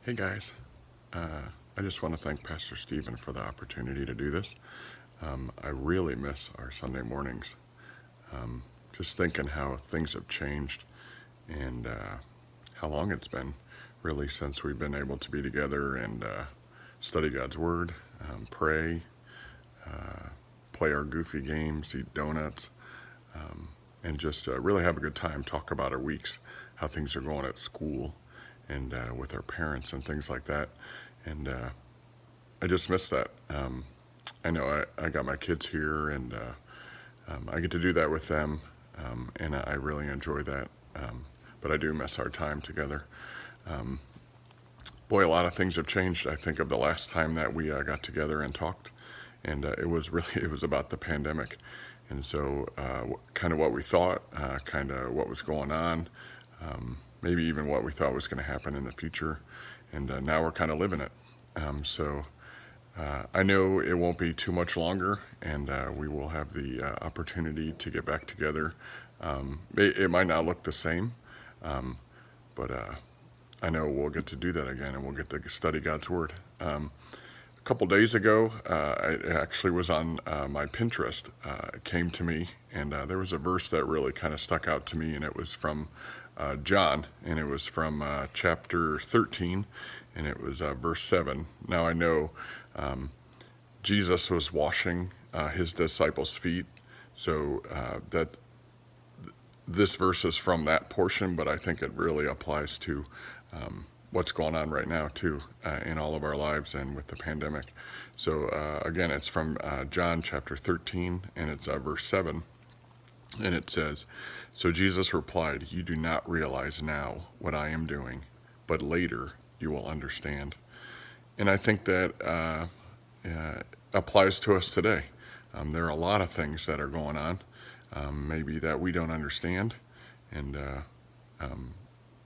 Hey guys, I just want to thank Pastor Stephen for the opportunity to do this. I really miss our Sunday mornings. Just thinking how things have changed and how long it's been really since we've been able to be together and study God's Word, pray, play our goofy games, eat donuts, and just really have a good time, talk about our weeks, how things are going at school and with our parents and things like that. And I just miss that. I know I got my kids here and I get to do that with them, and I really enjoy that. But I do miss our time together. Boy, a lot of things have changed. I think of the last time that we got together and talked, and it was about the pandemic, and so kind of what we thought, kind of what was going on, maybe even what we thought was going to happen in the future, and now we're kind of living it. So I know it won't be too much longer, and we will have the opportunity to get back together. It might not look the same, but I know we'll get to do that again, and we'll get to study God's Word. A couple days ago, it actually was on my Pinterest. It came to me, and there was a verse that really kind of stuck out to me, and it was from John, and it was from chapter 13, and it was verse 7. Now I know Jesus was washing his disciples' feet, so that this verse is from that portion, but I think it really applies to what's going on right now too, in all of our lives and with the pandemic. So again, it's from John chapter 13, and it's verse 7, and it says, "So Jesus replied, 'You do not realize now what I am doing, but later you will understand.'" And I think that applies to us today. There are a lot of things that are going on, maybe that we don't understand, and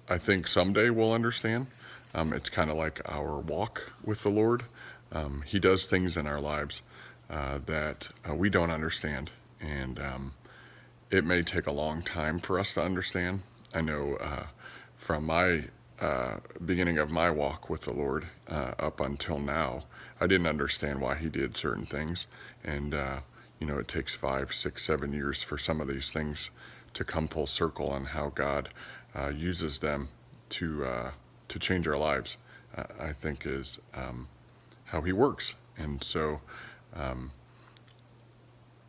I think someday we'll understand. It's kind of like our walk with the Lord. He does things in our lives that we don't understand, and it may take a long time for us to understand. I know from my beginning of my walk with the Lord up until now, I didn't understand why He did certain things, and it takes 5, 6, 7 years for some of these things to come full circle on how God uses them to change our lives. I think is how He works, and so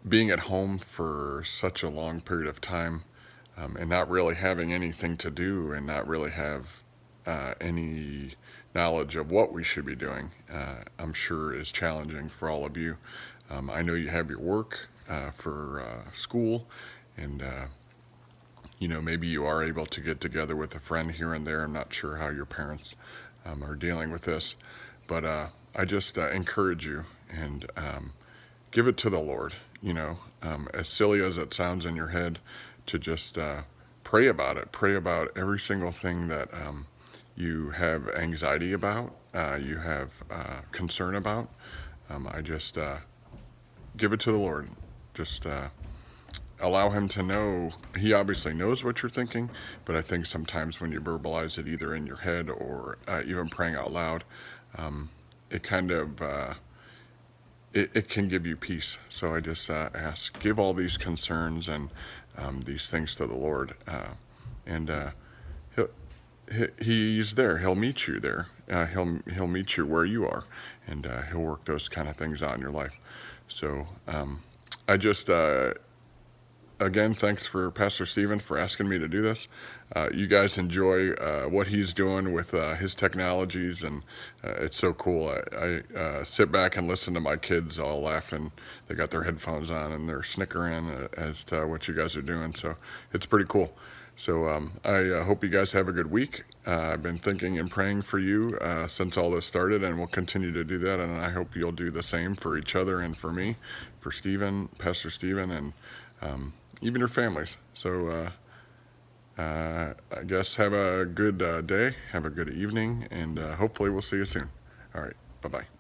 being at home for such a long period of time and not really having anything to do and not really have any knowledge of what we should be doing, I'm sure is challenging for all of you. I know you have your work for school, and maybe you are able to get together with a friend here and there. I'm not sure how your parents are dealing with this, but I just encourage you and give it to the Lord. As silly as it sounds in your head, to just pray about it. Pray about every single thing that you have anxiety about, you have concern about. I just give it to the Lord. Just allow Him to know. He obviously knows what you're thinking, but I think sometimes when you verbalize it either in your head or even praying out loud, it kind of it can give you peace. So I just ask, give all these concerns and these things to the Lord, and He's there. He'll meet you there. He'll meet you where you are, and He'll work those kind of things out in your life. So I just again, thanks for Pastor Stephen for asking me to do this. You guys enjoy what he's doing with his technologies, and it's so cool. I sit back and listen to my kids all laughing. They got their headphones on and they're snickering as to what you guys are doing. So it's pretty cool. So I hope you guys have a good week. I've been thinking and praying for you since all this started, and we'll continue to do that. And I hope you'll do the same for each other and for me, for Stephen, Pastor Stephen, and even your families. So I guess have a good day, have a good evening, and hopefully we'll see you soon. All right, bye-bye.